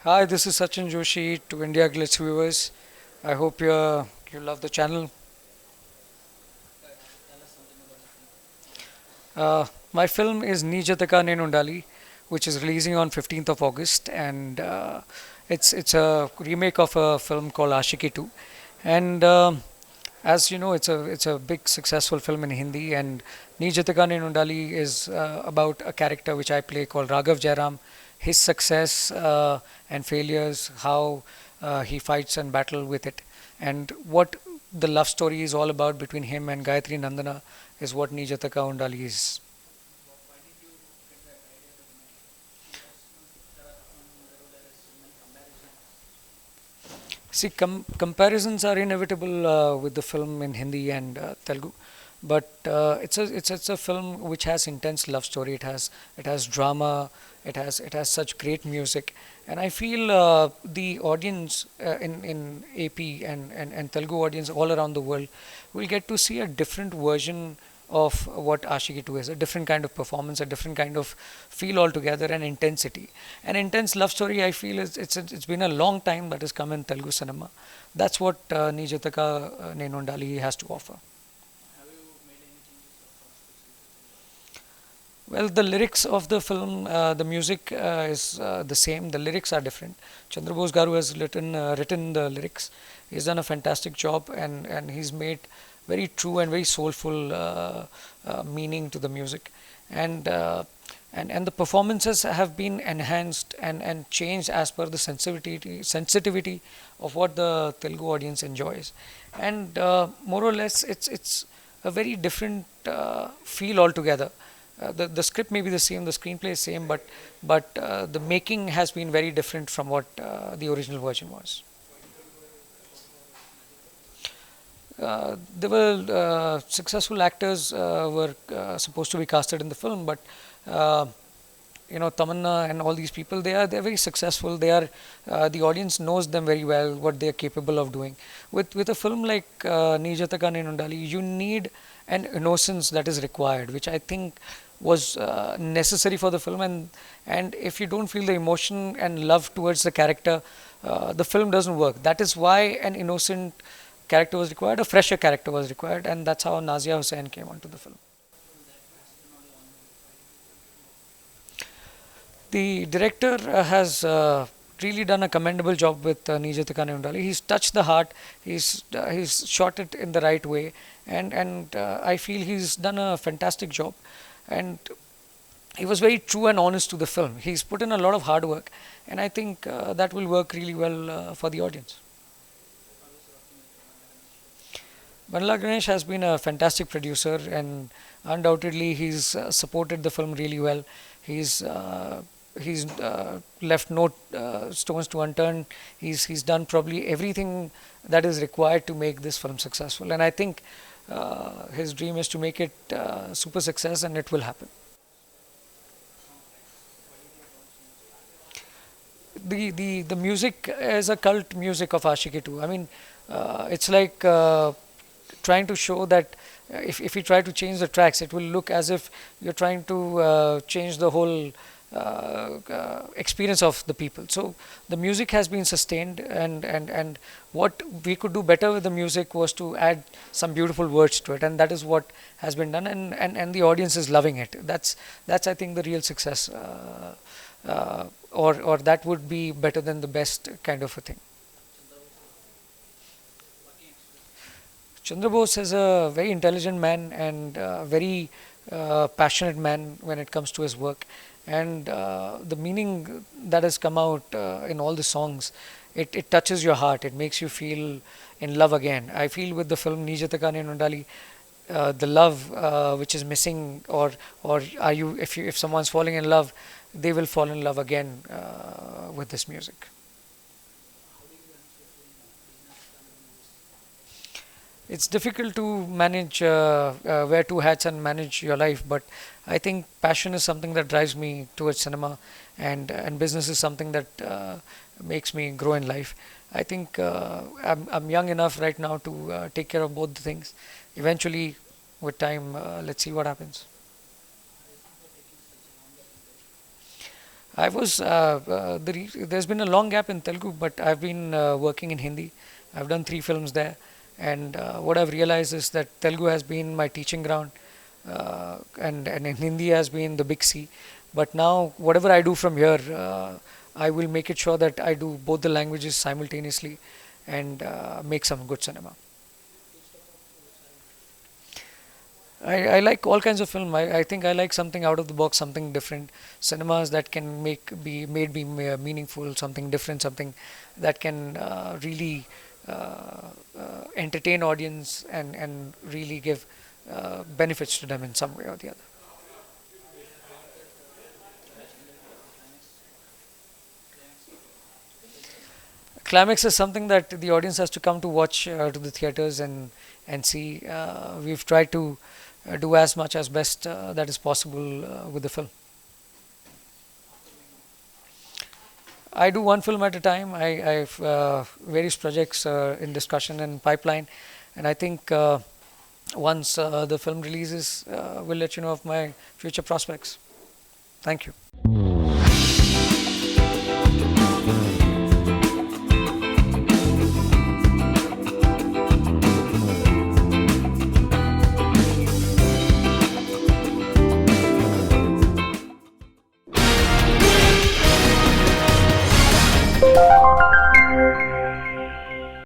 Hi, this is Sachin Joshi to India Glitz viewers. I hope you love the channel. My film is Nijataka Nenundali, which is releasing on 15th of August, and it's a remake of a film called Ashiki 2. And as you know, it's a big successful film in Hindi, and Nijataka Nenundali is about a character which I play called Raghav Jairam, his success and failures, how he fights and battle with it, and what the love story is all about between him and Gayatri Nandana is what Nijataka Undali is. See, comparisons are inevitable with the film in Hindi and Telugu, but it's a film which has intense love story. It has drama. It has such great music, and I feel the audience in AP and Telugu audience all around the world will get to see a different version of what Ashiki 2 is, a different kind of performance, a different kind of feel altogether, and intensity. An intense love story, I feel, it's been a long time that has come in Telugu cinema. That's what Nijataka Nenondali has to offer. Well, the lyrics of the film, the music is the same. The lyrics are different. Chandra Bose Garu has written the lyrics. He's done a fantastic job, and he's made very true and very soulful meaning to the music, and and the performances have been enhanced and changed as per the sensitivity of what the Telugu audience enjoys, and more or less it's a very different feel altogether. The script may be the same, the screenplay is same, but the making has been very different from what the original version was. There were successful actors were supposed to be casted in the film, but uh, Tamanna and all these people, they're very successful. They are the audience knows them very well, what they are capable of doing. With a film like Nijataka Nenundali, you need an innocence that is required, which I think was necessary for the film. And if you don't feel the emotion and love towards the character, the film doesn't work. That is why an innocent character was required, a fresher character was required, and that's how Nazia Hussain came onto the film. The director has really done a commendable job with Nijataka Nenundali. He's touched the heart. He's shot it in the right way, and I feel he's done a fantastic job. And he was very true and honest to the film. He's put in a lot of hard work, and I think that will work really well for the audience. Vanilla Ganesh has been a fantastic producer, and undoubtedly he's supported the film really well. He's left no stones to unturned. He's done probably everything that is required to make this film successful, and I think his dream is to make it super success, and it will happen. The music is a cult music of Ashiki too. I mean, it's like trying to show that if you try to change the tracks, it will look as if you're trying to change the whole experience of the people. So the music has been sustained, and what we could do better with the music was to add some beautiful words to it, and that is what has been done, and the audience is loving it. That's I think the real success. Or that would be better than the best kind of a thing. Chandra Bose is a very intelligent man and very passionate man when it comes to his work. And the meaning that has come out in all the songs, it touches your heart. It makes you feel in love again. I feel with the film Nijataka Nenundali, the love which is missing, or are you if someone's falling in love, they will fall in love again with this music. It's difficult to manage wear two hats and manage your life, but I think passion is something that drives me towards cinema, and business is something that makes me grow in life. I think I'm young enough right now to take care of both the things. Eventually, with time, let's see what happens. I was there's been a long gap in Telugu, but I've been working in Hindi. I've done 3 films there, and what I've realized is that Telugu has been my teaching ground, and in Hindi has been the big C. But now, whatever I do from here, I will make it sure that I do both the languages simultaneously and make some good cinema. I like all kinds of film. I think I like something out of the box, something different. Cinemas that can be meaningful, something different, something that can really entertain audience and really give benefits to them in some way or the other. Climax is something that the audience has to come to watch to the theaters and see. We've tried to do as much as best that is possible with the film. I do one film at a time. I have various projects in discussion and pipeline, and I think once the film releases, we'll let you know of my future prospects. Thank you.